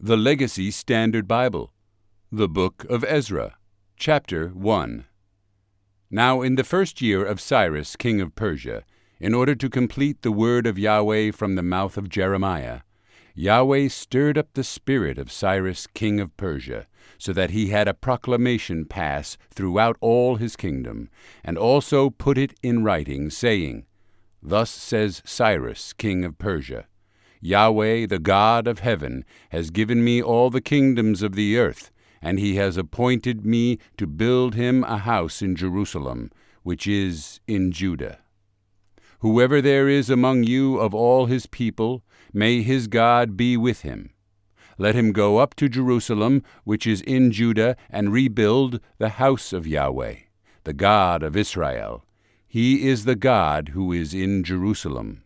The Legacy Standard Bible, the Book of Ezra, Chapter 1. Now in the first year of Cyrus king of Persia, in order to complete the word of Yahweh from the mouth of Jeremiah, Yahweh stirred up the spirit of Cyrus king of Persia, so that he had a proclamation pass throughout all his kingdom, and also put it in writing, saying, Thus says Cyrus king of Persia, Yahweh, the God of heaven, has given me all the kingdoms of the earth, and he has appointed me to build him a house in Jerusalem, which is in Judah. Whoever there is among you of all his people, may his God be with him. Let him go up to Jerusalem, which is in Judah, and rebuild the house of Yahweh, the God of Israel. He is the God who is in Jerusalem.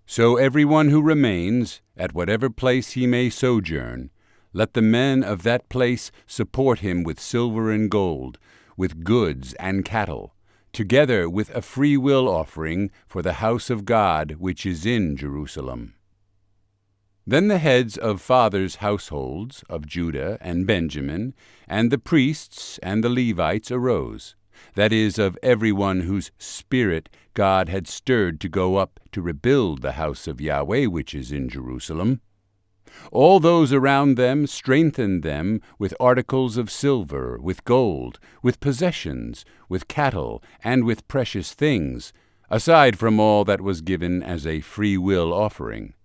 So everyone who remains, at whatever place he may sojourn, let the men of that place support him with silver and gold, with goods and cattle, together with a freewill offering for the house of God which is in Jerusalem. Then the heads of fathers' households of Judah and Benjamin, and the priests and the Levites arose, that is, of everyone whose spirit God had stirred to go up to rebuild the house of Yahweh which is in Jerusalem. All those around them strengthened them with articles of silver, with gold, with possessions, with cattle, and with precious things, aside from all that was given as a free will offering.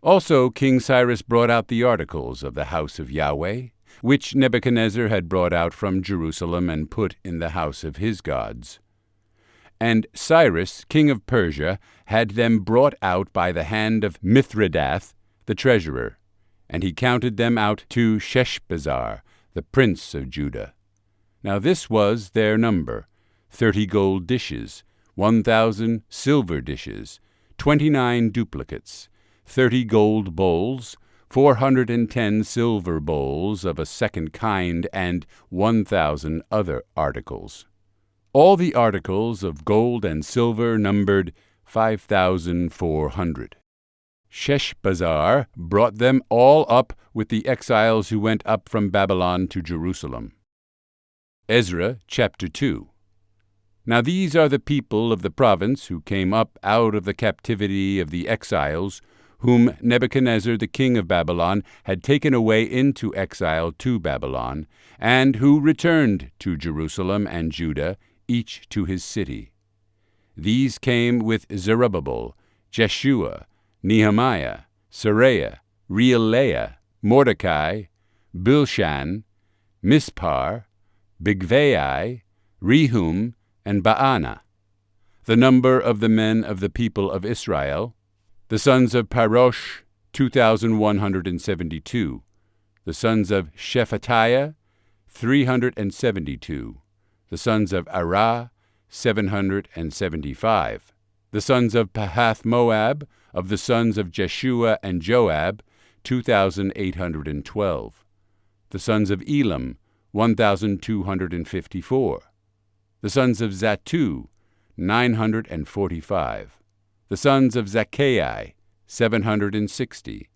Also King Cyrus brought out the articles of the house of Yahweh, which Nebuchadnezzar had brought out from Jerusalem and put in the house of his gods. And Cyrus, king of Persia, had them brought out by the hand of Mithredath, the treasurer, and he counted them out to Sheshbazzar, the prince of Judah. Now this was their number, 30 gold dishes, 1,000 silver dishes, 29 duplicates, 30 gold bowls, 410 silver bowls of a second kind, and 1,000 other articles. All the articles of gold and silver numbered 5,400. Sheshbazzar brought them all up with the exiles who went up from Babylon to Jerusalem. Ezra chapter 2. Now these are the people of the province who came up out of the captivity of the exiles, whom Nebuchadnezzar the king of Babylon had taken away into exile to Babylon, and who returned to Jerusalem and Judah, each to his city. These came with Zerubbabel, Jeshua, Nehemiah, Seraiah, Reelaiah, Mordecai, Bilshan, Mispar, Bigvai, Rehum, and Baanah. The number of the men of the people of Israel, the sons of Parosh, 2,172. The sons of Shephatiah, 372. The sons of Arah, 775. The sons of Pahath-Moab, of the sons of Jeshua and Joab, 2,812. The sons of Elam, 1,254. The sons of Zattu, 945. The sons of Zaccai, 760.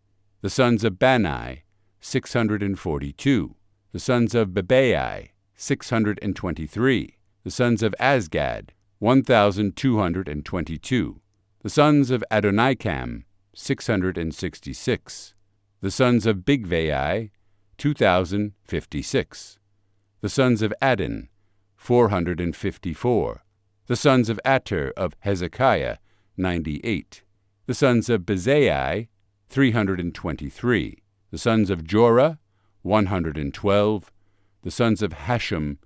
The sons of Bani, 642. The sons of Bebai, 623. The sons of Azgad, 1,222. The sons of Adonikam, 666. The sons of Bigvai, 2,056. The sons of Adin, 454. The sons of Ater of Hezekiah, 98. The sons of Bezai, 323. The sons of Jorah, 112. The sons of Hashem,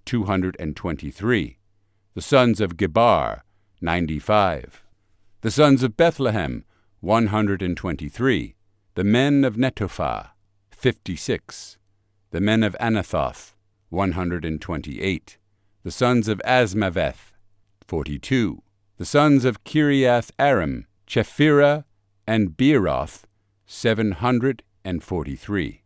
223. The sons of Gebar, 95. The sons of Bethlehem, 123. The men of Netophah, 56. The men of Anathoth, 128. The sons of Asmaveth, 42. The sons of Kiriath-Aram, Chephirah, and Beeroth, 743.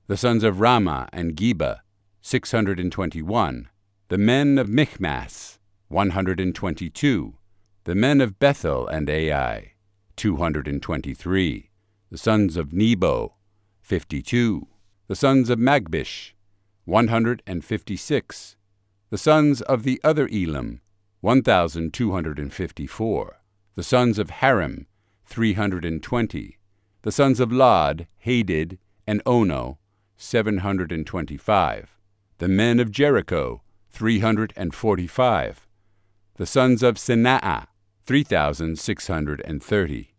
The sons of Ramah and Geba, 621. The men of Michmas, 122. The men of Bethel and Ai, 223. The sons of Nebo, 52. The sons of Magbish, 156. The sons of the other Elam, 1,254. The sons of Harim, 320. The sons of Lod, Hadid, and Ono, 725. The men of Jericho, 345. The sons of Senaah, 3,630.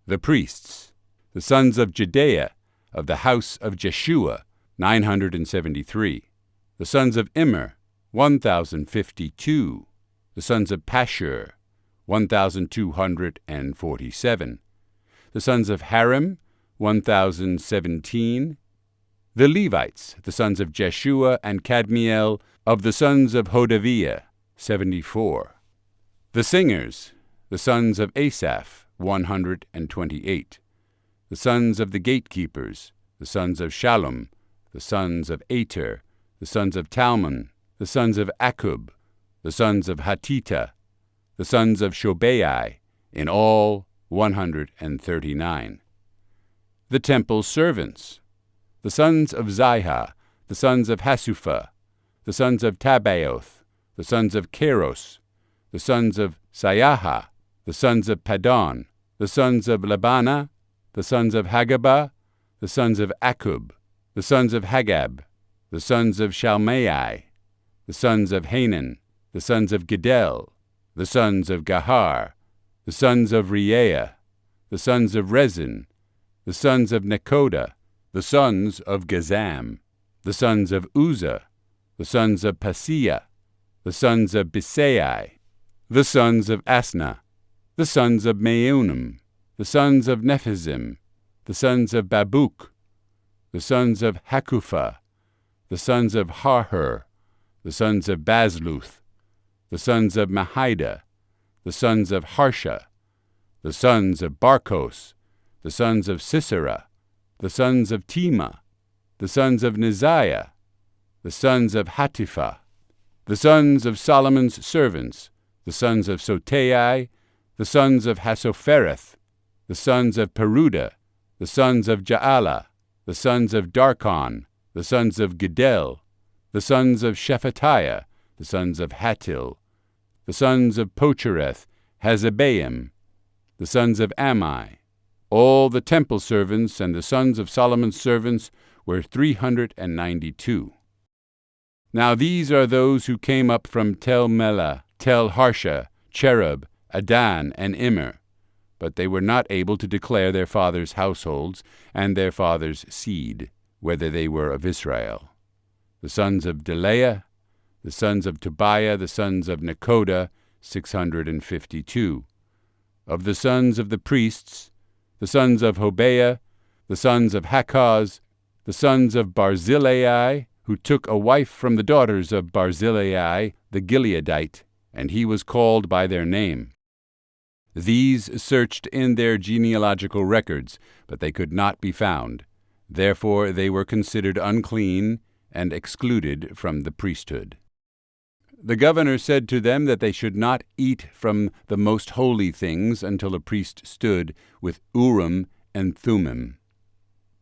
The priests, the sons of Jedaiah, of the house of Jeshua, 973. The sons of Immer, 1,052. The sons of Pashur, 1,247. The sons of Harim, 1,017. The Levites, the sons of Jeshua and Kadmiel, of the sons of Hodaviah, 74. The singers, the sons of Asaph, 128. The sons of the gatekeepers, the sons of Shallum, the sons of Ater, the sons of Talmon, the sons of Akub, the sons of Hatita, the sons of Shobai, in all 139. The temple servants, the sons of Ziha, the sons of Hasupha, the sons of Tabaoth, the sons of Keros, the sons of Sayaha, the sons of Padon, the sons of Labana, the sons of Hagabah, the sons of Akub, the sons of Hagab, the sons of Shalmai, the sons of Hanan, the sons of Gedel, the sons of Gahar, the sons of Reaiah, the sons of Rezin, the sons of Nekoda, the sons of Gazam, the sons of Uzzah, the sons of Paseah, the sons of Bisai, the sons of Asna, the sons of Meunim, the sons of Nephizim, the sons of Babuk, the sons of Hakupha, the sons of Harhur, the sons of Bazluth, the sons of Mahida, the sons of Harsha, the sons of Barkos, the sons of Sisera, the sons of Tema, the sons of Neziah, the sons of Hatipha, the sons of Solomon's servants, the sons of Sotai, the sons of Hasophereth, the sons of Peruda, the sons of Jaala, the sons of Darkon, the sons of Gedel, the sons of Shephatiah, the sons of Hatil, the sons of Pochereth, Hazabaim, the sons of Ammi. All the temple servants and the sons of Solomon's servants were 392. Now these are those who came up from Tel Melah, Tel Harsha, Cherub, Adan, and Immer, but they were not able to declare their fathers' households and their fathers' seed, whether they were of Israel. The sons of Delaiah, the sons of Tobiah, the sons of Nekoda, 652. Of the sons of the priests, the sons of Hobaiah, the sons of Hakaz, the sons of Barzillai, who took a wife from the daughters of Barzillai the Gileadite, and he was called by their name. These searched in their genealogical records, but they could not be found. Therefore they were considered unclean and excluded from the priesthood. The governor said to them that they should not eat from the most holy things until a priest stood with Urim and Thummim.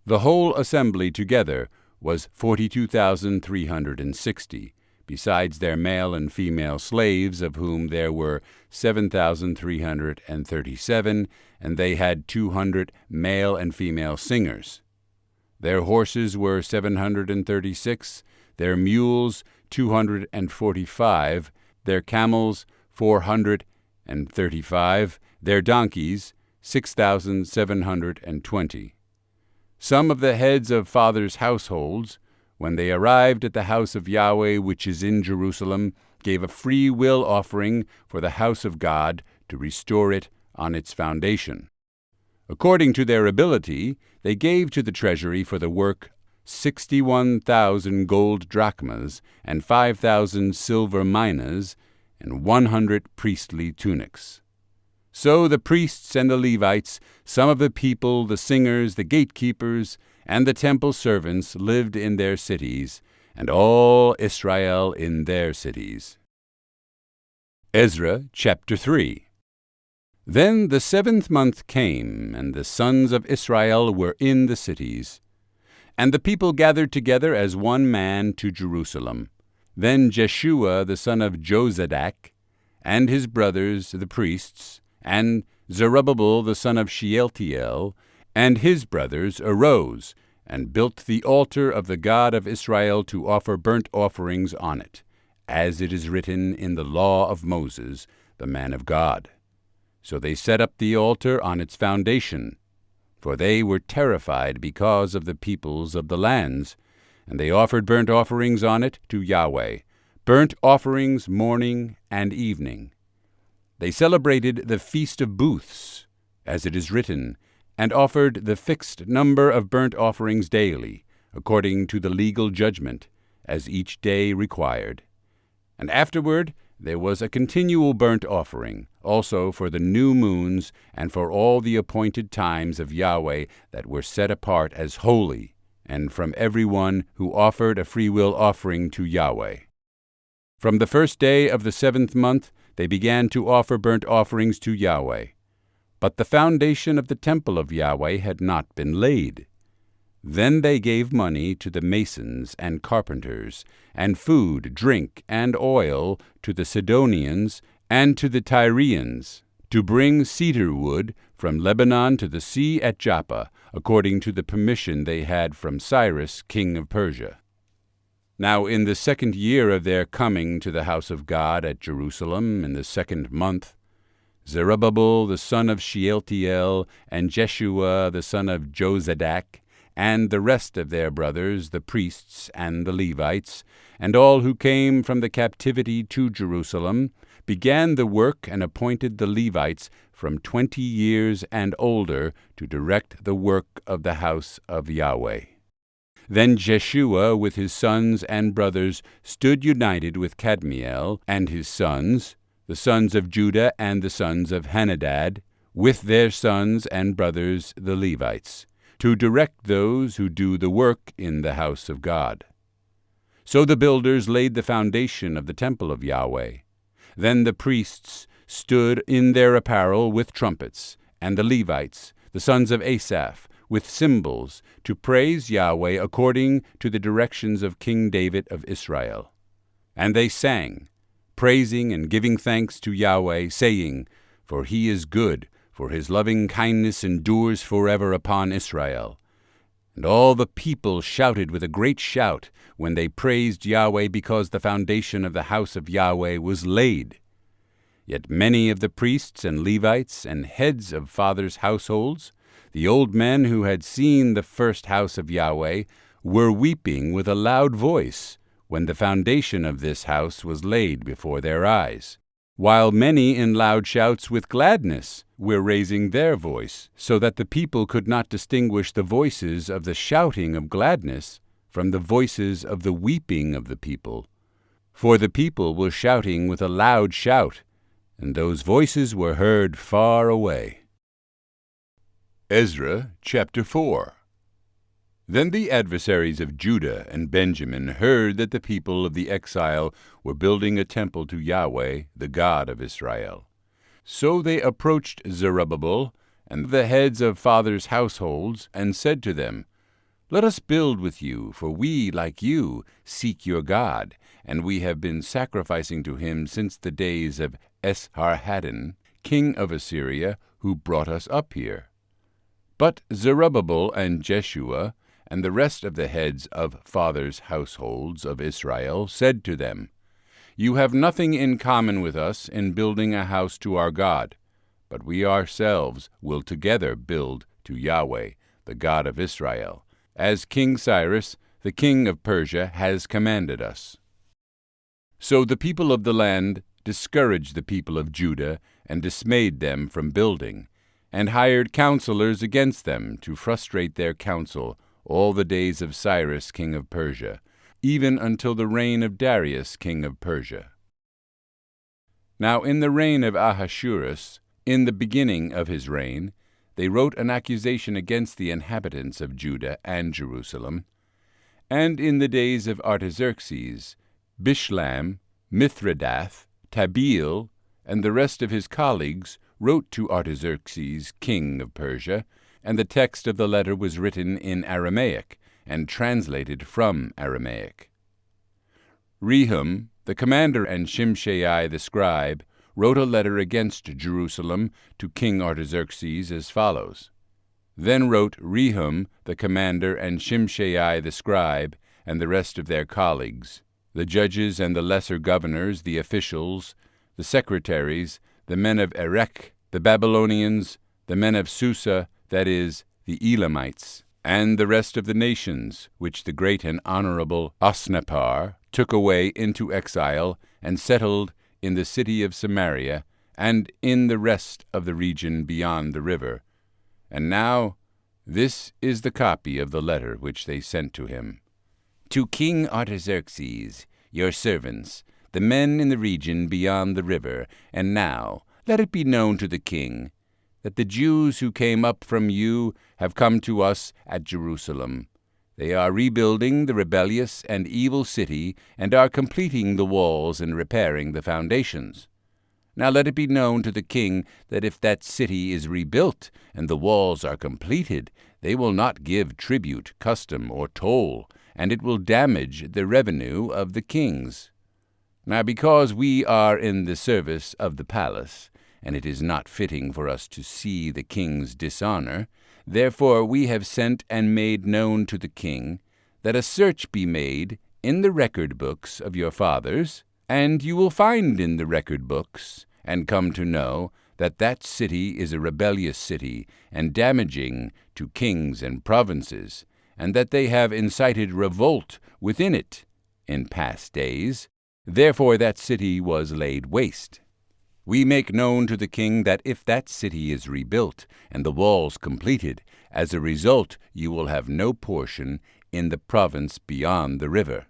The whole assembly together was 42,360, besides their male and female slaves, of whom there were 7,337, and they had 200 male and female singers. Their horses were 736, their mules 245, their camels 435, their donkeys 6,720. Some of the heads of fathers' households, when they arrived at the house of Yahweh which is in Jerusalem, gave a free will offering for the house of God to restore it on its foundation. According to their ability, they gave to the treasury for the work 61,000 gold drachmas and 5,000 silver minas and 100 priestly tunics. So the priests and the Levites, some of the people, the singers, the gatekeepers, and the temple servants lived in their cities, and all Israel in their cities. Ezra chapter 3. Then the 7th month came, and the sons of Israel were in the cities. And the people gathered together as one man to Jerusalem. Then Jeshua the son of Jozadak, and his brothers the priests, and Zerubbabel the son of Shealtiel, and his brothers arose, and built the altar of the God of Israel to offer burnt offerings on it, as it is written in the law of Moses, the man of God. So they set up the altar on its foundation, for they were terrified because of the peoples of the lands, and they offered burnt offerings on it to Yahweh, burnt offerings morning and evening. They celebrated the Feast of Booths, as it is written, and offered the fixed number of burnt offerings daily, according to the legal judgment, as each day required. And afterward there was a continual burnt offering, also for the new moons and for all the appointed times of Yahweh that were set apart as holy, and from every one who offered a freewill offering to Yahweh. From the first day of the 7th month they began to offer burnt offerings to Yahweh. But the foundation of the temple of Yahweh had not been laid. Then they gave money to the masons and carpenters, and food, drink, and oil to the Sidonians and to the Tyrians, to bring cedar wood from Lebanon to the sea at Joppa, according to the permission they had from Cyrus, king of Persia. Now in the 2nd year of their coming to the house of God at Jerusalem, in the 2nd month, Zerubbabel the son of Shealtiel, and Jeshua the son of Jozadak, and the rest of their brothers, the priests and the Levites, and all who came from the captivity to Jerusalem, began the work and appointed the Levites from 20 years and older to direct the work of the house of Yahweh. Then Jeshua with his sons and brothers stood united with Kadmiel and his sons, the sons of Judah and the sons of Henadad, with their sons and brothers the Levites, to direct those who do the work in the house of God. So the builders laid the foundation of the temple of Yahweh. Then the priests stood in their apparel with trumpets, and the Levites, the sons of Asaph, with cymbals, to praise Yahweh according to the directions of King David of Israel. And they sang, praising and giving thanks to Yahweh, saying, For he is good, for his loving kindness endures forever upon Israel. And all the people shouted with a great shout when they praised Yahweh, because the foundation of the house of Yahweh was laid. Yet many of the priests and Levites and heads of fathers' households, the old men who had seen the first house of Yahweh, were weeping with a loud voice when the foundation of this house was laid before their eyes, while many in loud shouts with gladness were raising their voice, so that the people could not distinguish the voices of the shouting of gladness from the voices of the weeping of the people. For the people were shouting with a loud shout, and those voices were heard far away. Ezra chapter 4. Then the adversaries of Judah and Benjamin heard that the people of the exile were building a temple to Yahweh, the God of Israel. So they approached Zerubbabel and the heads of fathers' households, and said to them, Let us build with you, for we, like you, seek your God, and we have been sacrificing to him since the days of Esarhaddon, king of Assyria, who brought us up here. But Zerubbabel and Jeshua and the rest of the heads of fathers' households of Israel said to them, You have nothing in common with us in building a house to our God, but we ourselves will together build to Yahweh, the God of Israel, as King Cyrus, the king of Persia, has commanded us. So the people of the land discouraged the people of Judah and dismayed them from building, and hired counselors against them to frustrate their counsel all the days of Cyrus king of Persia, even until the reign of Darius king of Persia. Now in the reign of Ahasuerus, in the beginning of his reign, they wrote an accusation against the inhabitants of Judah and Jerusalem. And in the days of Artaxerxes, Bishlam, Mithredath, Tabeel, and the rest of his colleagues wrote to Artaxerxes king of Persia, and the text of the letter was written in Aramaic, and translated from Aramaic. Rehum, the commander, and Shimshai the scribe wrote a letter against Jerusalem to King Artaxerxes as follows. Then wrote Rehum the commander and Shimshai the scribe and the rest of their colleagues, the judges and the lesser governors, the officials, the secretaries, the men of Erech, the Babylonians, the men of Susa, that is, the Elamites, and the rest of the nations, which the great and honorable Osnappar took away into exile and settled in the city of Samaria and in the rest of the region beyond the river. And now this is the copy of the letter which they sent to him. To King Artaxerxes, your servants, the men in the region beyond the river, and now let it be known to the king that the Jews who came up from you have come to us at Jerusalem. They are rebuilding the rebellious and evil city, and are completing the walls and repairing the foundations. Now let it be known to the king that if that city is rebuilt and the walls are completed, they will not give tribute, custom, or toll, and it will damage the revenue of the kings. Now because we are in the service of the palace, and it is not fitting for us to see the king's dishonor, therefore we have sent and made known to the king that a search be made in the record books of your fathers, and you will find in the record books, and come to know, that that city is a rebellious city, and damaging to kings and provinces, and that they have incited revolt within it in past days. Therefore that city was laid waste. We make known to the king that if that city is rebuilt and the walls completed, as a result you will have no portion in the province beyond the river.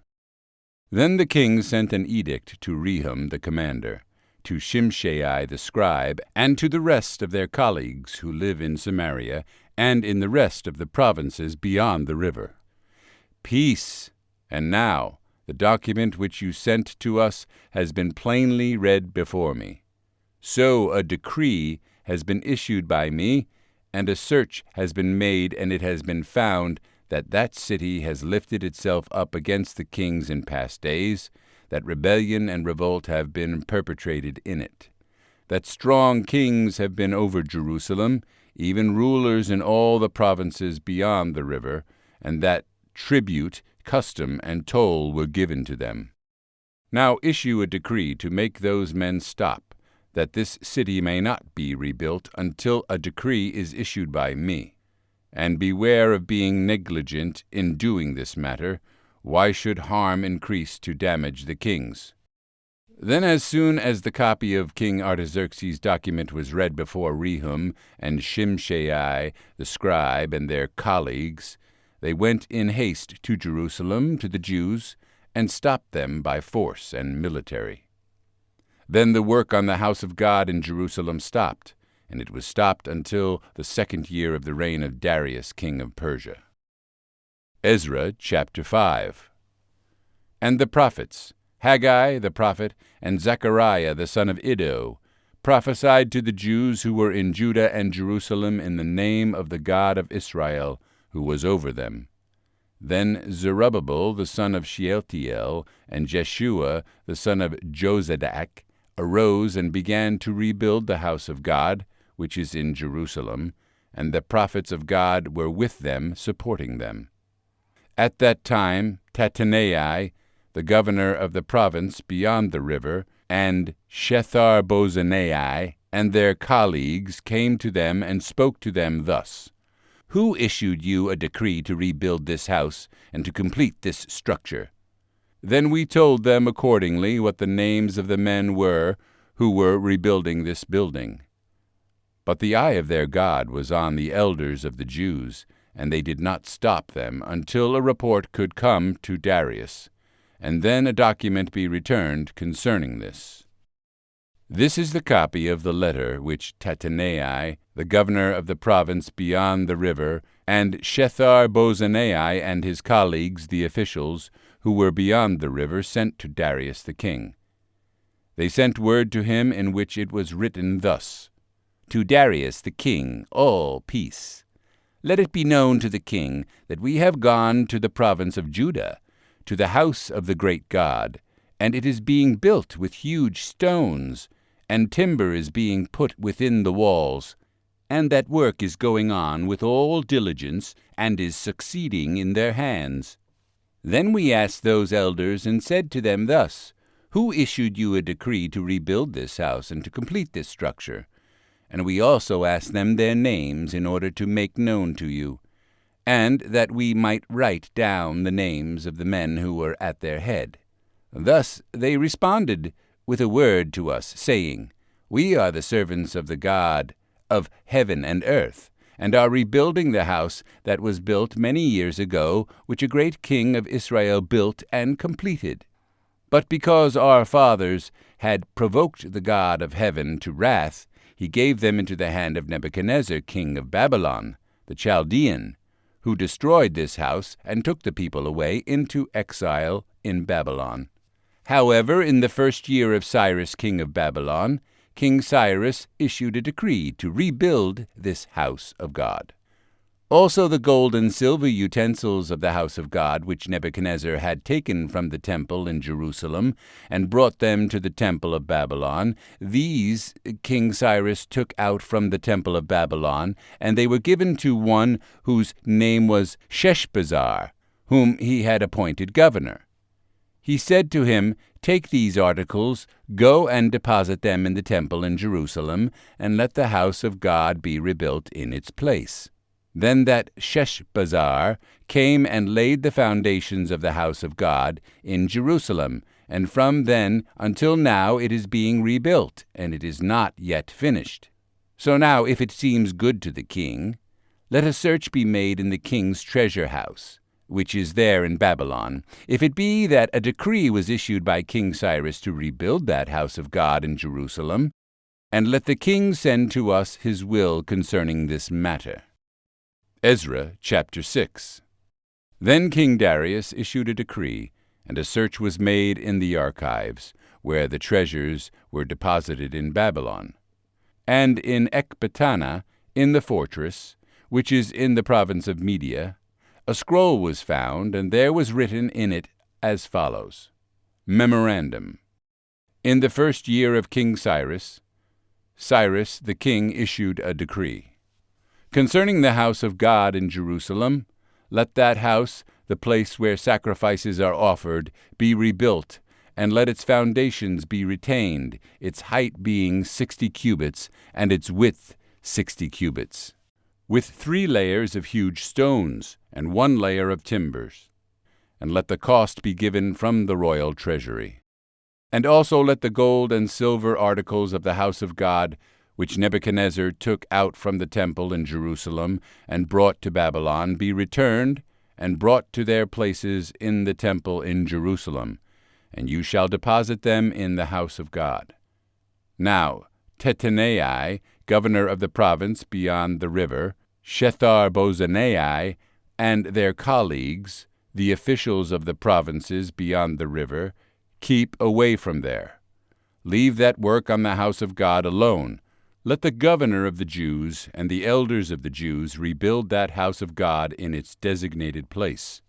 Then the king sent an edict to Rehum the commander, to Shimshai the scribe, and to the rest of their colleagues who live in Samaria and in the rest of the provinces beyond the river. Peace! And now the document which you sent to us has been plainly read before me. So a decree has been issued by me, and a search has been made, and it has been found that that city has lifted itself up against the kings in past days, that rebellion and revolt have been perpetrated in it, that strong kings have been over Jerusalem, even rulers in all the provinces beyond the river, and that tribute, custom, and toll were given to them. Now issue a decree to make those men stop, that this city may not be rebuilt until a decree is issued by me. And beware of being negligent in doing this matter. Why should harm increase to damage the kings? Then as soon as the copy of King Artaxerxes' document was read before Rehum and Shimshai the scribe and their colleagues, they went in haste to Jerusalem to the Jews, and stopped them by force and military. Then the work on the house of God in Jerusalem stopped, and it was stopped until the 2nd year of the reign of Darius, king of Persia. Ezra chapter 5. And the prophets, Haggai the prophet, and Zechariah the son of Iddo, prophesied to the Jews who were in Judah and Jerusalem in the name of the God of Israel, who was over them. Then Zerubbabel the son of Shealtiel, and Jeshua the son of Jozadak, arose and began to rebuild the house of God, which is in Jerusalem, and the prophets of God were with them, supporting them. At that time Tattenai, the governor of the province beyond the river, and Shethar-bozenai and their colleagues came to them and spoke to them thus: Who issued you a decree to rebuild this house and to complete this structure? Then we told them accordingly what the names of the men were who were rebuilding this building. But the eye of their God was on the elders of the Jews, and they did not stop them until a report could come to Darius, and then a document be returned concerning this. This is the copy of the letter which Tattenai, the governor of the province beyond the river, and Shethar-bozenai and his colleagues, the officials, who were beyond the river, sent to Darius the king. They sent word to him in which it was written thus: To Darius the king, all peace. Let it be known to the king that we have gone to the province of Judah, to the house of the great God, and it is being built with huge stones, and timber is being put within the walls, and that work is going on with all diligence, and is succeeding in their hands. Then we asked those elders, and said to them thus, Who issued you a decree to rebuild this house and to complete this structure? And we also asked them their names in order to make known to you, and that we might write down the names of the men who were at their head. Thus they responded with a word to us, saying, We are the servants of the God of heaven and earth, and are rebuilding the house that was built many years ago, which a great king of Israel built and completed. But because our fathers had provoked the God of heaven to wrath, he gave them into the hand of Nebuchadnezzar, king of Babylon, the Chaldean, who destroyed this house and took the people away into exile in Babylon. However, in the first year of Cyrus, king of Babylon, King Cyrus issued a decree to rebuild this house of God. Also the gold and silver utensils of the house of God, which Nebuchadnezzar had taken from the temple in Jerusalem, and brought them to the temple of Babylon, these King Cyrus took out from the temple of Babylon, and they were given to one whose name was Sheshbazzar, whom he had appointed governor. He said to him, Take these articles, go and deposit them in the temple in Jerusalem, and let the house of God be rebuilt in its place. Then that Sheshbazzar came and laid the foundations of the house of God in Jerusalem, and from then until now it is being rebuilt, and it is not yet finished. So now, if it seems good to the king, let a search be made in the king's treasure house, which is there in Babylon, if it be that a decree was issued by King Cyrus to rebuild that house of God in Jerusalem, and let the king send to us his will concerning this matter. Ezra chapter 6. Then King Darius issued a decree, and a search was made in the archives, where the treasures were deposited in Babylon. And in Ecbatana, in the fortress, which is in the province of Media, a scroll was found, and there was written in it as follows: Memorandum. In the first year of King Cyrus, Cyrus the king issued a decree. Concerning the house of God in Jerusalem, let that house, the place where sacrifices are offered, be rebuilt, and let its foundations be retained, its height being 60 cubits, and its width 60 cubits, with 3 layers of huge stones, and 1 layer of timbers. And let the cost be given from the royal treasury. And also let the gold and silver articles of the house of God, which Nebuchadnezzar took out from the temple in Jerusalem and brought to Babylon, be returned and brought to their places in the temple in Jerusalem, and you shall deposit them in the house of God. Now Tattenai, governor of the province beyond the river, Shethar-bozenai, and their colleagues, the officials of the provinces beyond the river, keep away from there. Leave that work on the house of God alone. Let the governor of the Jews and the elders of the Jews rebuild that house of God in its designated place.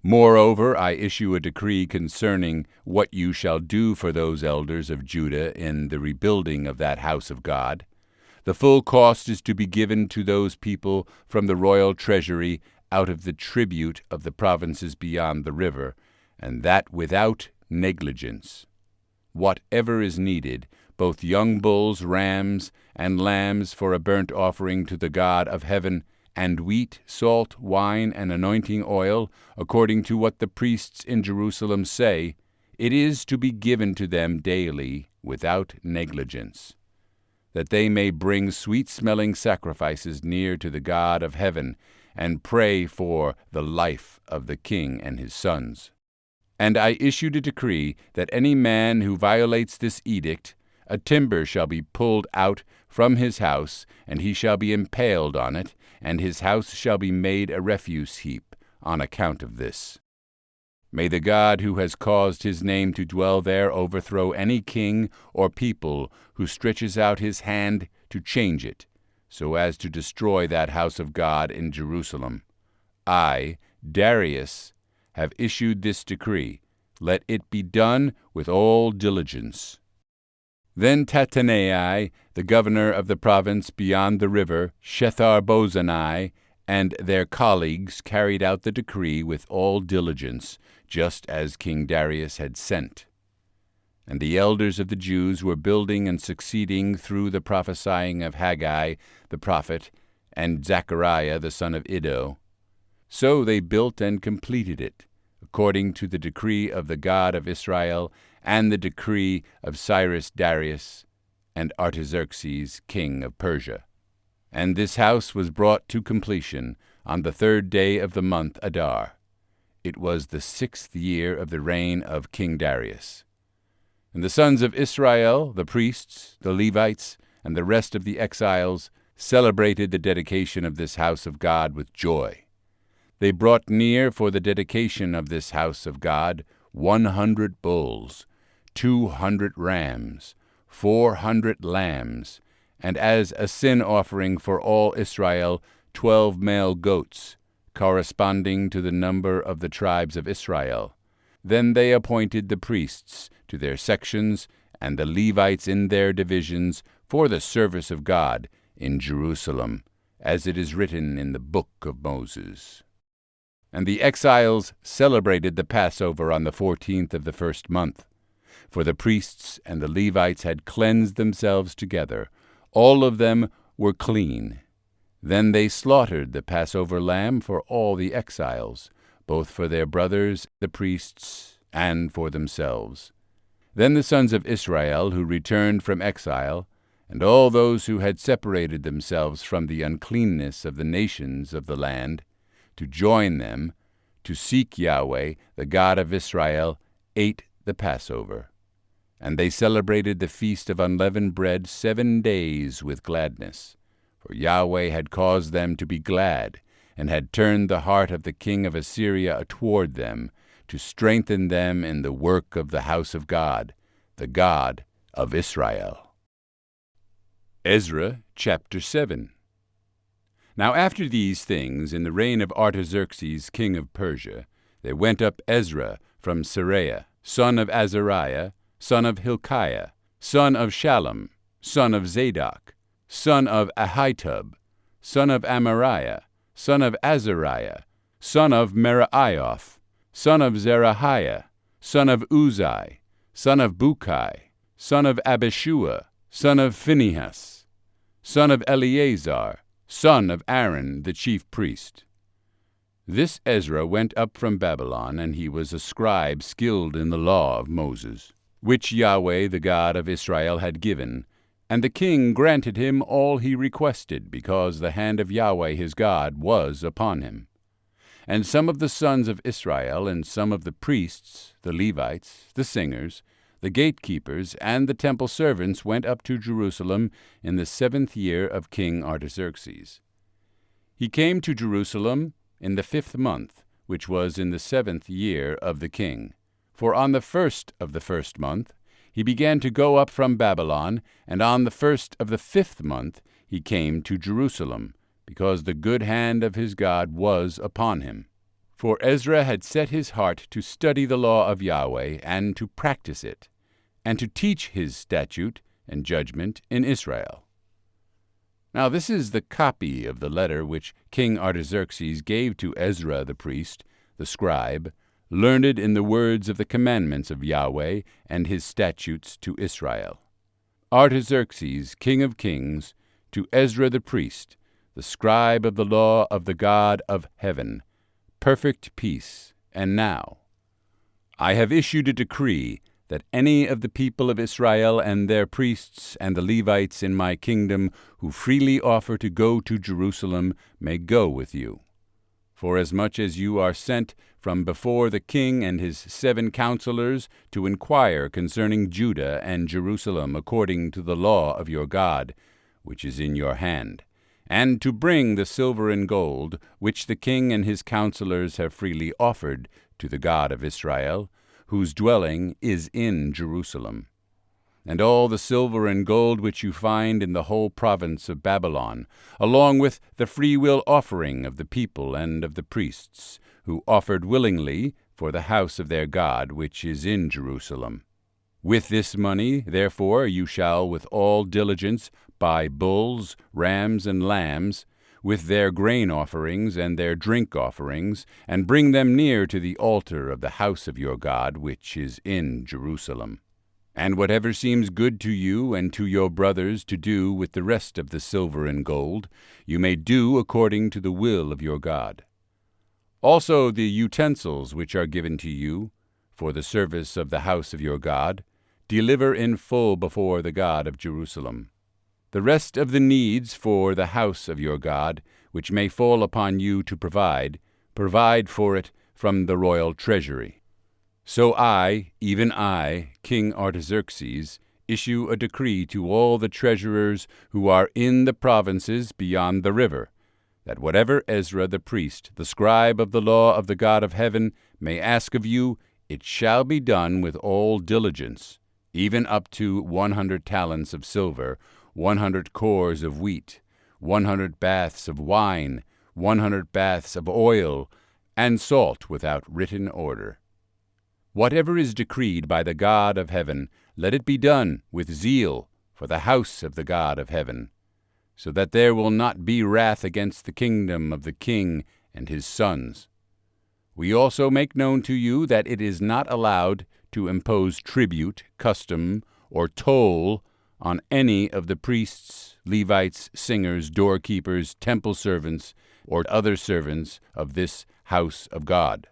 Moreover, I issue a decree concerning what you shall do for those elders of Judah in the rebuilding of that house of God. The full cost is to be given to those people from the royal treasury out of the tribute of the provinces beyond the river, and that without negligence. Whatever is needed, both young bulls, rams, and lambs for a burnt offering to the God of heaven, and wheat, salt, wine, and anointing oil, according to what the priests in Jerusalem say, it is to be given to them daily without negligence, that they may bring sweet-smelling sacrifices near to the God of heaven, and pray for the life of the king and his sons. And I issued a decree that any man who violates this edict, a timber shall be pulled out from his house, and he shall be impaled on it, and his house shall be made a refuse heap on account of this. May the God who has caused his name to dwell there overthrow any king or people who stretches out his hand to change it, so as to destroy that house of God in Jerusalem. I, Darius, have issued this decree. Let it be done with all diligence. Then Tattenai, the governor of the province beyond the river, Shethar-Bozani, and their colleagues carried out the decree with all diligence, just as King Darius had sent. And the elders of the Jews were building and succeeding through the prophesying of Haggai the prophet and Zechariah the son of Iddo. So they built and completed it, according to the decree of the God of Israel and the decree of Cyrus Darius and Artaxerxes king of Persia. And this house was brought to completion on the 3rd day of the month Adar. It was the 6th year of the reign of King Darius. And the sons of Israel, the priests, the Levites, and the rest of the exiles, celebrated the dedication of this house of God with joy. They brought near for the dedication of this house of God 100 bulls, 200 rams, 400 lambs, and as a sin offering for all Israel 12 male goats, corresponding to the number of the tribes of Israel. Then they appointed the priests to their sections and the Levites in their divisions for the service of God in Jerusalem, as it is written in the book of Moses. And the exiles celebrated the Passover on the 14th of the 1st month, for the priests and the Levites had cleansed themselves together. All of them were clean. Then they slaughtered the Passover lamb for all the exiles, both for their brothers, the priests, and for themselves. Then the sons of Israel who returned from exile, and all those who had separated themselves from the uncleanness of the nations of the land, to join them, to seek Yahweh, the God of Israel, ate the Passover. And they celebrated the feast of unleavened bread 7 days with gladness. For Yahweh had caused them to be glad, and had turned the heart of the king of Assyria toward them, to strengthen them in the work of the house of God, the God of Israel. Ezra chapter 7. Now after these things, in the reign of Artaxerxes king of Persia, there went up Ezra from Seraiah, son of Azariah, son of Hilkiah, son of Shallum, son of Zadok, son of Ahitub, son of Amariah, son of Azariah, son of Meraioth, son of Zerahiah, son of Uzai, son of Bukai, son of Abishua, son of Phinehas, son of Eleazar, son of Aaron the chief priest. This Ezra went up from Babylon, and he was a scribe skilled in the law of Moses, which Yahweh the God of Israel had given, and the king granted him all he requested, because the hand of Yahweh his God was upon him. And some of the sons of Israel, and some of the priests, the Levites, the singers, the gatekeepers, and the temple servants went up to Jerusalem in the 7th year of King Artaxerxes. He came to Jerusalem in the 5th month, which was in the 7th year of the king. For on the 1st of the 1st month he began to go up from Babylon, and on the 1st of the 5th month he came to Jerusalem, because the good hand of his God was upon him. For Ezra had set his heart to study the law of Yahweh, and to practice it, and to teach his statute and judgment in Israel. Now this is the copy of the letter which King Artaxerxes gave to Ezra the priest, the scribe, learned in the words of the commandments of Yahweh and his statutes to Israel. Artaxerxes, king of kings, to Ezra the priest, the scribe of the law of the God of heaven, perfect peace. And now I have issued a decree that any of the people of Israel and their priests and the Levites in my kingdom who freely offer to go to Jerusalem may go with you. Forasmuch as you are sent from before the king and his 7 counselors to inquire concerning Judah and Jerusalem according to the law of your God, which is in your hand, and to bring the silver and gold, which the king and his counselors have freely offered to the God of Israel, whose dwelling is in Jerusalem. and all the silver and gold which you find in the whole province of Babylon, along with the freewill offering of the people and of the priests, who offered willingly for the house of their God which is in Jerusalem. With this money, therefore, you shall with all diligence buy bulls, rams, and lambs, with their grain offerings and their drink offerings, and bring them near to the altar of the house of your God which is in Jerusalem. And whatever seems good to you and to your brothers to do with the rest of the silver and gold, you may do according to the will of your God. Also the utensils which are given to you, for the service of the house of your God, deliver in full before the God of Jerusalem. The rest of the needs for the house of your God, which may fall upon you to provide for it from the royal treasury. So I, even I, King Artaxerxes, issue a decree to all the treasurers who are in the provinces beyond the river, that whatever Ezra the priest, the scribe of the law of the God of heaven, may ask of you, it shall be done with all diligence, even up to 100 talents of silver, 100 cores of wheat, 100 baths of wine, 100 baths of oil, and salt without written order. Whatever is decreed by the God of heaven, let it be done with zeal for the house of the God of heaven, so that there will not be wrath against the kingdom of the king and his sons. We also make known to you that it is not allowed to impose tribute, custom, or toll on any of the priests, Levites, singers, doorkeepers, temple servants, or other servants of this house of God.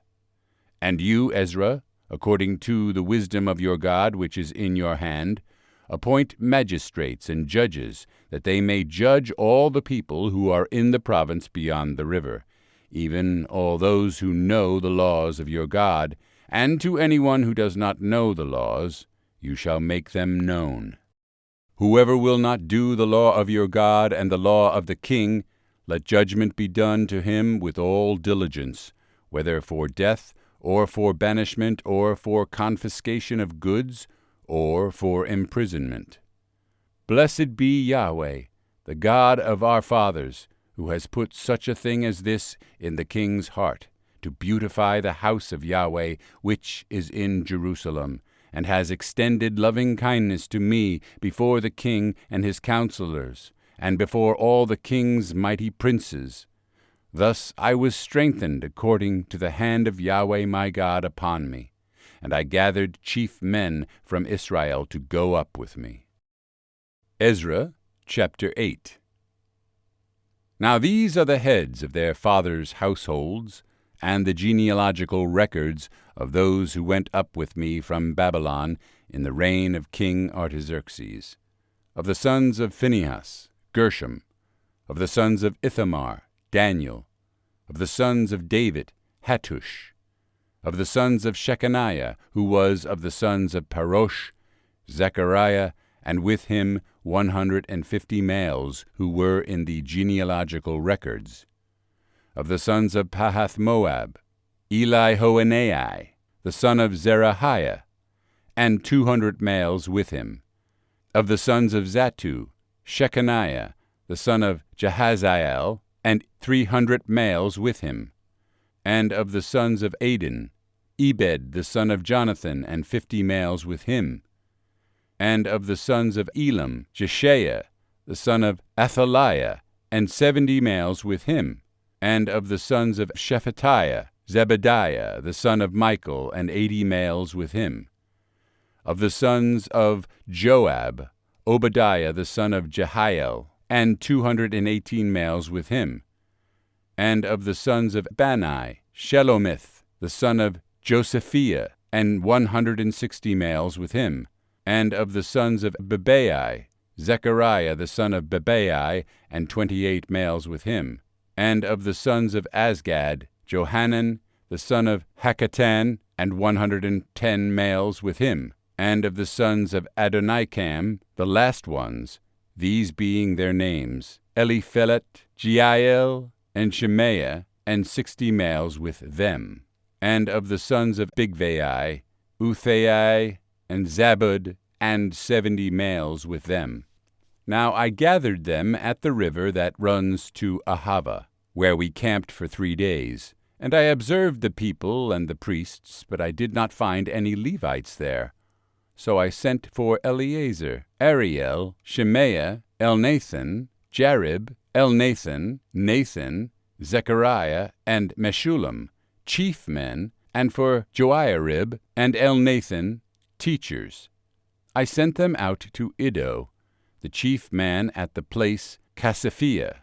And you, Ezra, according to the wisdom of your God which is in your hand, appoint magistrates and judges, that they may judge all the people who are in the province beyond the river, even all those who know the laws of your God, and to anyone who does not know the laws, you shall make them known. Whoever will not do the law of your God and the law of the king, let judgment be done to him with all diligence, whether for death, or for banishment, or for confiscation of goods, or for imprisonment. Blessed be Yahweh, the God of our fathers, who has put such a thing as this in the king's heart, to beautify the house of Yahweh which is in Jerusalem, and has extended loving kindness to me before the king and his counselors, and before all the king's mighty princes. Thus I was strengthened according to the hand of Yahweh my God upon me, and I gathered chief men from Israel to go up with me. Ezra chapter 8. Now these are the heads of their fathers' households, and the genealogical records of those who went up with me from Babylon in the reign of King Artaxerxes. Of the sons of Phinehas, Gershom. Of the sons of Ithamar, Daniel. Of the sons of David, Hattush. Of the sons of Shechaniah, who was of the sons of Parosh, Zechariah, and with him 150 males who were in the genealogical records. Of the sons of Pahath-Moab, Elihoenai, the son of Zerahiah, and 200 males with him. Of the sons of Zattu, Shechaniah, the son of Jahaziel, and 300 males with him. And of the sons of Adin, Ebed the son of Jonathan, and 50 males with him. And of the sons of Elam, Jeshaiah the son of Athaliah, and 70 males with him. And of the sons of Shephatiah, Zebediah the son of Michael, and 80 males with him. Of the sons of Joab, Obadiah the son of Jehiel, and 218 males with him. And of the sons of Bani, Shelomith the son of Josephiah, and 160 males with him. And of the sons of Bebai, Zechariah the son of Bebai, and 28 males with him. And of the sons of Azgad, Johanan the son of Hakatan, and 110 males with him. And of the sons of Adonikam, the last ones, these being their names, Eliphelet, Jeiel, and Shemaiah, and 60 males with them. And of the sons of Bigvai, Uthai, and Zabud, and 70 males with them. Now I gathered them at the river that runs to Ahava, where we camped for 3 days. And I observed the people and the priests, but I did not find any Levites there. So I sent for Eleazar, Ariel, Shemaiah, Elnathan, Jarib, Elnathan, Nathan, Zechariah, and Meshullam, chief men, and for Joiarib and Elnathan, teachers. I sent them out to Iddo, the chief man at the place Cassiphia.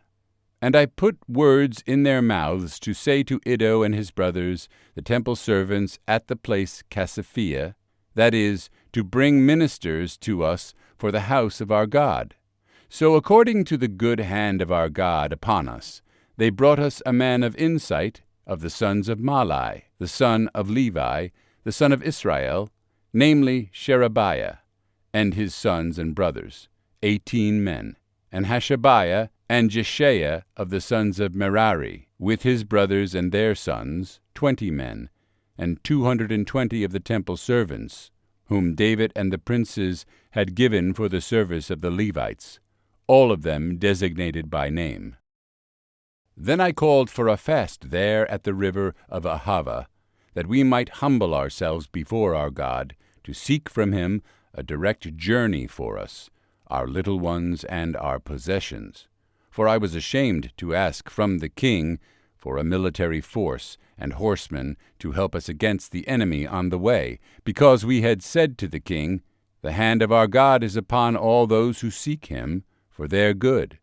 And I put words in their mouths to say to Iddo and his brothers, the temple servants at the place Cassiphia, that is, to bring ministers to us for the house of our God. So according to the good hand of our God upon us, they brought us a man of insight of the sons of Malai, the son of Levi, the son of Israel, namely Sherebiah, and his sons and brothers, 18 men, and Hashabiah, and Jeshaiah of the sons of Merari, with his brothers and their sons, 20 men, and 220 of the temple servants, whom David and the princes had given for the service of the Levites, all of them designated by name. Then I called for a fast there at the river of Ahava, that we might humble ourselves before our God, to seek from him a direct journey for us, our little ones and our possessions. For I was ashamed to ask from the king for a military force and horsemen to help us against the enemy on the way, because we had said to the king, The hand of our God is upon all those who seek him for their good,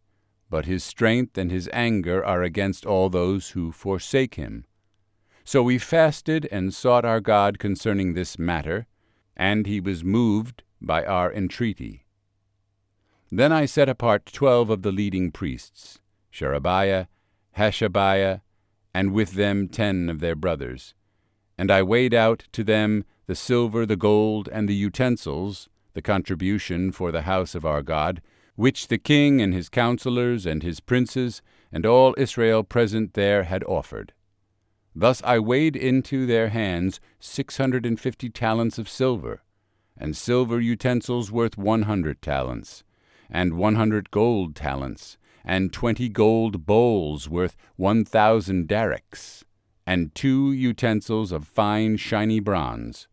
but his strength and his anger are against all those who forsake him. So we fasted and sought our God concerning this matter, and he was moved by our entreaty. Then I set apart 12 of the leading priests, Sherebiah, Hashabiah, and with them 10 of their brothers. And I weighed out to them the silver, the gold, and the utensils, the contribution for the house of our God, which the king and his counselors and his princes and all Israel present there had offered. Thus I weighed into their hands 650 talents of silver, and silver utensils worth 100 talents, and 100 gold talents, and 20 gold bowls worth 1,000 darics, and 2 utensils of fine shiny bronze,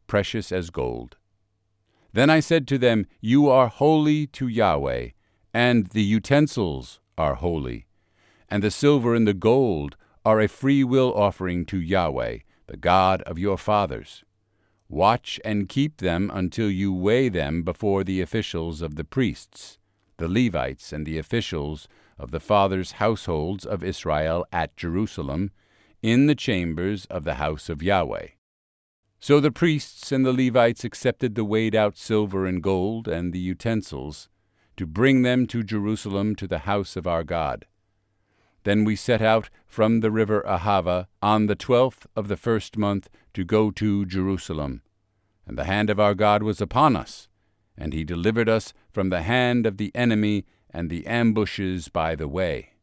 precious as gold. Then I said to them, You are holy to Yahweh, and the utensils are holy, and the silver and the gold are a free will offering to Yahweh, the God of your fathers. Watch and keep them until you weigh them before the officials of the priests, the Levites, and the officials of the fathers' households of Israel at Jerusalem, in the chambers of the house of Yahweh. So the priests and the Levites accepted the weighed-out silver and gold and the utensils, to bring them to Jerusalem to the house of our God. Then we set out from the river Ahava on the 12th of the first month to go to Jerusalem. And the hand of our God was upon us, and he delivered us from the hand of the enemy and the ambushes by the way.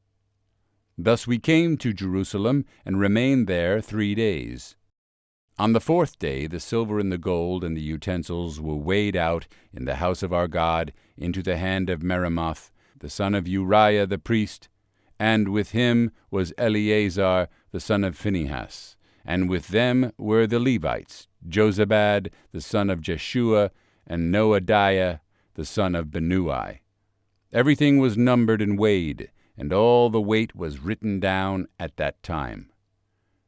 Thus we came to Jerusalem and remained there 3 days. On the 4th day the silver and the gold and the utensils were weighed out in the house of our God into the hand of Meremoth, the son of Uriah the priest, and with him was Eleazar the son of Phinehas, and with them were the Levites, Jozabad the son of Jeshua, and Noadiah the son of Binnui. Everything was numbered and weighed, and all the weight was written down at that time.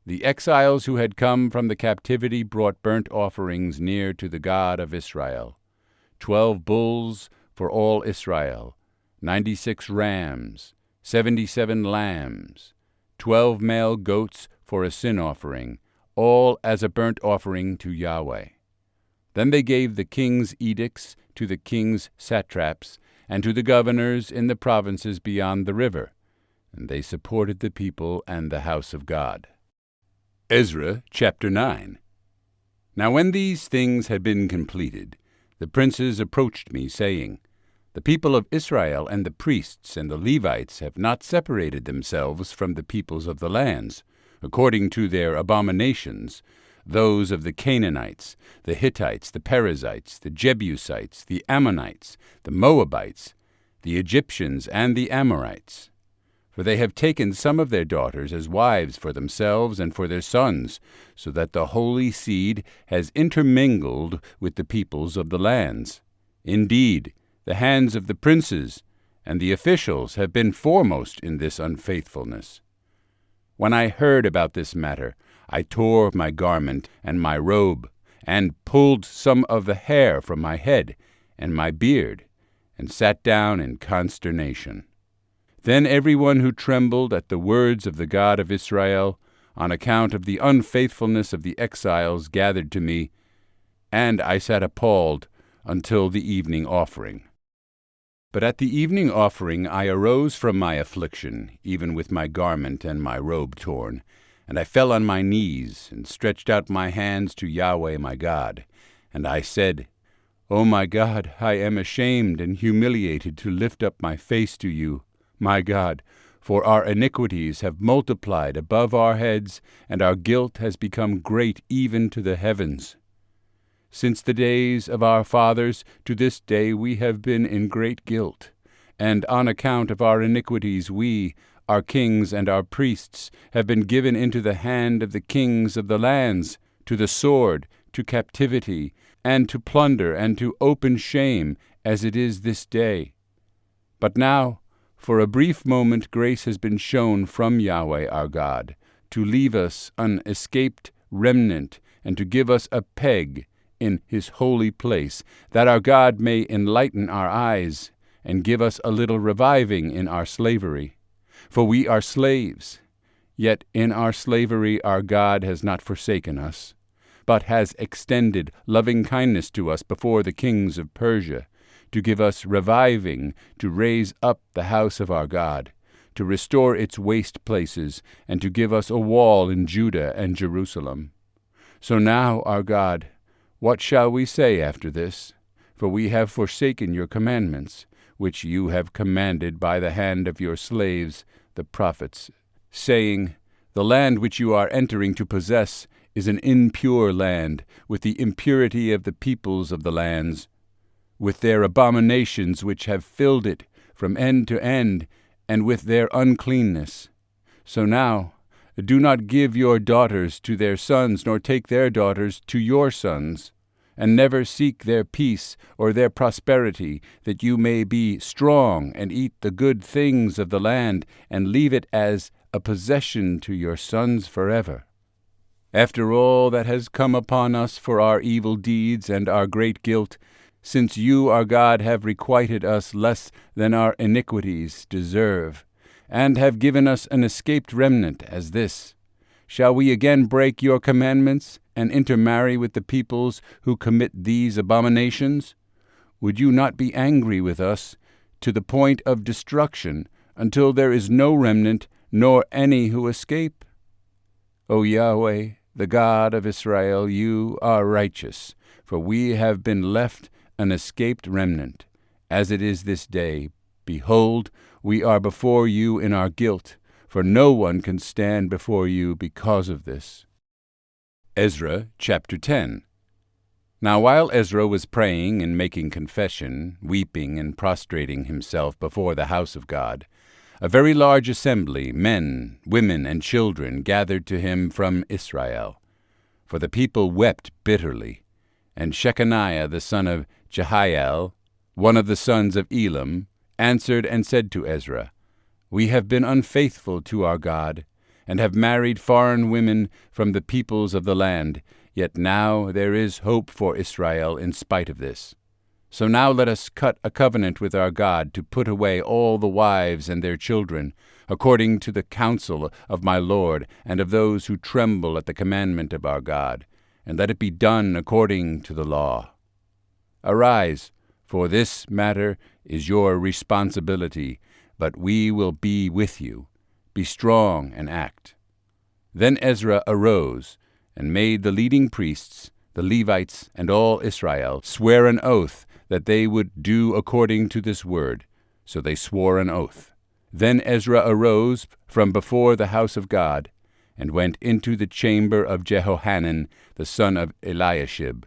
The exiles who had come from the captivity brought burnt offerings near to the God of Israel, 12 bulls for all Israel, 96 rams, 77 lambs, 12 male goats for a sin offering, all as a burnt offering to Yahweh. Then they gave the king's edicts to the king's satraps and to the governors in the provinces beyond the river, and they supported the people and the house of God. Ezra chapter 9. Now when these things had been completed, the princes approached me, saying, The people of Israel and the priests and the Levites have not separated themselves from the peoples of the lands, according to their abominations, those of the Canaanites, the Hittites, the Perizzites, the Jebusites, the Ammonites, the Moabites, the Egyptians, and the Amorites. For they have taken some of their daughters as wives for themselves and for their sons, so that the holy seed has intermingled with the peoples of the lands. Indeed, the hands of the princes and the officials have been foremost in this unfaithfulness. When I heard about this matter, I tore my garment and my robe, and pulled some of the hair from my head and my beard, and sat down in consternation. Then everyone who trembled at the words of the God of Israel, on account of the unfaithfulness of the exiles, gathered to me, and I sat appalled until the evening offering. But at the evening offering I arose from my affliction, even with my garment and my robe torn, and I fell on my knees, and stretched out my hands to Yahweh my God. And I said, O my God, I am ashamed and humiliated to lift up my face to you, my God, for our iniquities have multiplied above our heads, and our guilt has become great even to the heavens. Since the days of our fathers to this day we have been in great guilt, and on account of our iniquities we, our kings and our priests, have been given into the hand of the kings of the lands, to the sword, to captivity, and to plunder, and to open shame, as it is this day. But now, for a brief moment, grace has been shown from Yahweh our God, to leave us an escaped remnant, and to give us a peg in his holy place, that our God may enlighten our eyes, and give us a little reviving in our slavery. For we are slaves, yet in our slavery our God has not forsaken us, but has extended loving kindness to us before the kings of Persia, to give us reviving, to raise up the house of our God, to restore its waste places, and to give us a wall in Judah and Jerusalem. So now, our God, what shall we say after this? For we have forsaken your commandments, which you have commanded by the hand of your slaves, the prophets, saying, The land which you are entering to possess is an impure land, with the impurity of the peoples of the lands, with their abominations which have filled it from end to end, and with their uncleanness. So now, do not give your daughters to their sons, nor take their daughters to your sons, and never seek their peace or their prosperity, that you may be strong and eat the good things of the land, and leave it as a possession to your sons forever. After all that has come upon us for our evil deeds and our great guilt, since you, our God, have requited us less than our iniquities deserve, and have given us an escaped remnant as this, shall we again break your commandments and intermarry with the peoples who commit these abominations? Would you not be angry with us to the point of destruction, until there is no remnant, nor any who escape? O Yahweh, the God of Israel, you are righteous, for we have been left an escaped remnant. As it is this day, behold, we are before you in our guilt, for no one can stand before you because of this. Ezra chapter 10. Now while Ezra was praying and making confession, weeping and prostrating himself before the house of God, a very large assembly, men, women, and children, gathered to him from Israel. For the people wept bitterly. And Shechaniah the son of Jehiel, one of the sons of Elam, answered and said to Ezra, We have been unfaithful to our God, and have married foreign women from the peoples of the land, yet now there is hope for Israel in spite of this. So now let us cut a covenant with our God to put away all the wives and their children, according to the counsel of my Lord and of those who tremble at the commandment of our God, and let it be done according to the law. Arise, for this matter is your responsibility, but we will be with you. Be strong and act. Then Ezra arose and made the leading priests, the Levites, and all Israel swear an oath that they would do according to this word. So they swore an oath. Then Ezra arose from before the house of God, and went into the chamber of Jehohanan the son of Eliashib.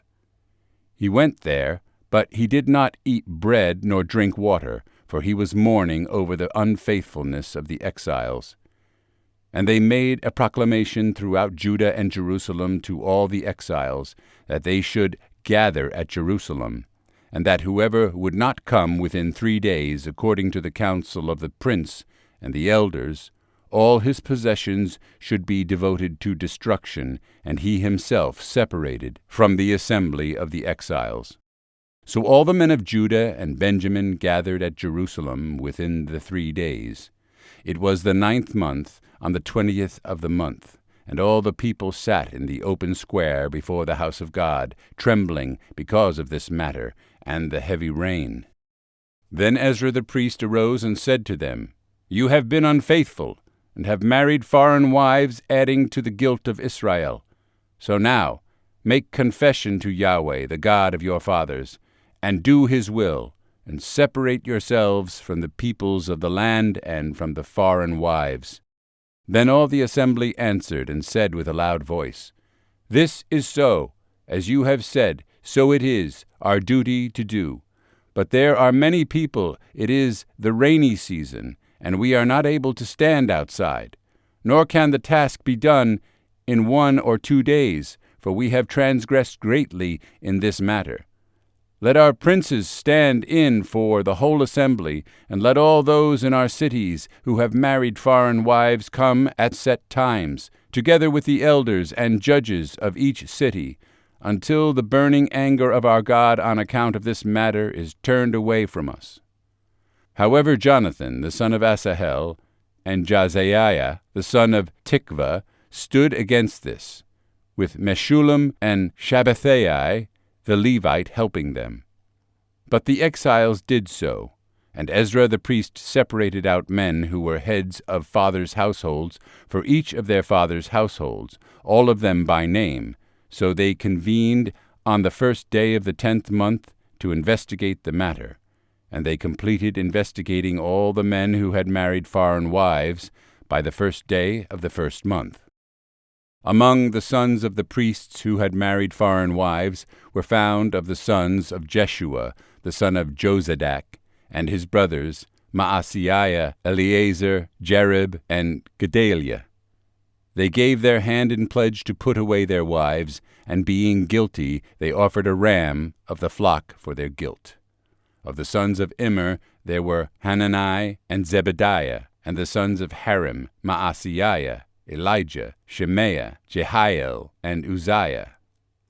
He went there, but he did not eat bread nor drink water, for he was mourning over the unfaithfulness of the exiles. And they made a proclamation throughout Judah and Jerusalem to all the exiles, that they should gather at Jerusalem, and that whoever would not come within 3 days, according to the counsel of the prince and the elders, all his possessions should be devoted to destruction, and he himself separated from the assembly of the exiles. So all the men of Judah and Benjamin gathered at Jerusalem within the 3 days. It was the 9th month, on the 20th of the month, and all the people sat in the open square before the house of God, trembling because of this matter, and the heavy rain. Then Ezra the priest arose and said to them, You have been unfaithful, and have married foreign wives, adding to the guilt of Israel. So now, make confession to Yahweh, the God of your fathers, and do his will, and separate yourselves from the peoples of the land and from the foreign wives. Then all the assembly answered and said with a loud voice, This is so, as you have said, so it is, our duty to do. But there are many people, it is the rainy season, and we are not able to stand outside. Nor can the task be done in 1 or 2 days, for we have transgressed greatly in this matter. Let our princes stand in for the whole assembly, and let all those in our cities who have married foreign wives come at set times, together with the elders and judges of each city, until the burning anger of our God on account of this matter is turned away from us. However, Jonathan, the son of Asahel, and Jazaiah, the son of Tikvah, stood against this, with Meshullam and Shabbathai, the Levite, helping them. But the exiles did so, and Ezra the priest separated out men who were heads of fathers' households for each of their fathers' households, all of them by name. So they convened on the 1st day of the 10th month to investigate the matter. And they completed investigating all the men who had married foreign wives by the 1st day of the 1st month. Among the sons of the priests who had married foreign wives were found of the sons of Jeshua, the son of Jozadak, and his brothers, Maaseiah, Eleazar, Jerib, and Gedaliah. They gave their hand in pledge to put away their wives, and being guilty, they offered a ram of the flock for their guilt. Of the sons of Immer there were Hanani and Zebediah, and the sons of Harim, Maaseiah, Elijah, Shemaiah, Jehiel, and Uzziah.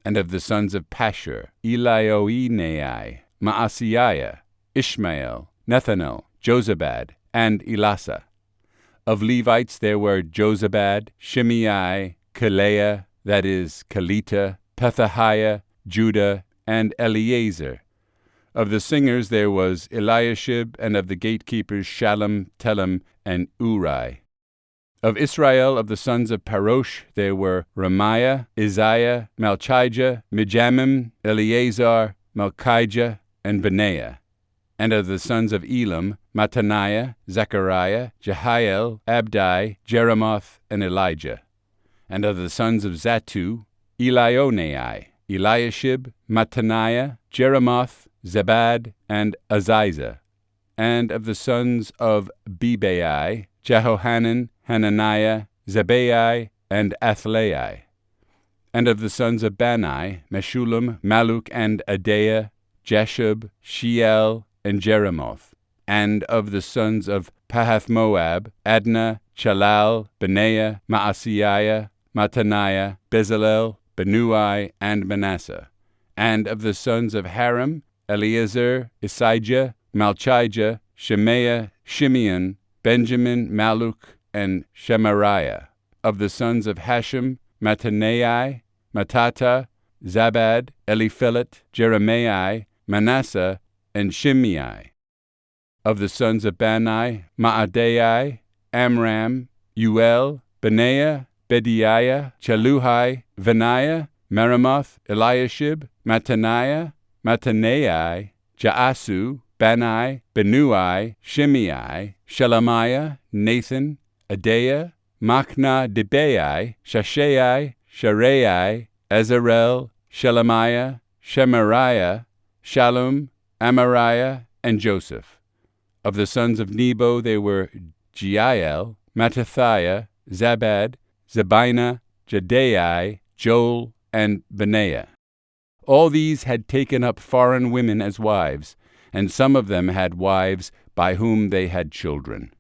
And of the sons of Pashur, Elioenai, Maaseiah, Ishmael, Nethanel, Jozabad, and Elasa. Of Levites there were Jozabad, Shimei, Kelaiah, that is, Kelita, Pethahiah, Judah, and Eleazar. Of the singers there was Eliashib, and of the gatekeepers Shallum, Telem, and Uri. Of Israel, of the sons of Parosh, there were Ramiah, Isaiah, Malchijah, Mijamim, Eleazar, Malchijah, and Benaiah. And of the sons of Elam, Mattaniah, Zechariah, Jehiel, Abdi, Jeremoth, and Elijah. And of the sons of Zattu, Elionai, Eliashib, Mattaniah, Jeremoth, Zabad, and Aziza. And of the sons of Bebai, Jehohanan, Hananiah, Zabai, and Athlai. And of the sons of Bani, Meshullam, Maluk, and Adaiah, Jashub, Sheal, and Jeremoth. And of the sons of Pahath-Moab, Adnah, Chalal, Benaiah, Maaseiah, Mattaniah, Bezalel, Benui, and Manasseh. And of the sons of Harim, Eleazar, Isijah, Malchijah, Shemaiah, Shimeon, Benjamin, Maluk, and Shemariah. Of the sons of Hashem, Mattanai, Matata, Zabad, Eliphelet, Jeremiah, Manasseh, and Shimei. Of the sons of Bani, Maadai, Amram, Uel, Benaiah, Bediah, Chaluhai, Vaniah, Meremoth, Eliashib, Mattaniah, Mattanai, Jaasu, Bani, Benui, Shimei, Shelemiah, Nathan, Adaiah, Machnadebai, Shashai, Sharai, Azarel, Shelemiah, Shemariah, Shallum, Amariah, and Joseph. Of the sons of Nebo they were Jeiel, Mattithiah, Zabad, Zabina, Jadai, Joel, and Benaiah. All these had taken up foreign women as wives, and some of them had wives by whom they had children.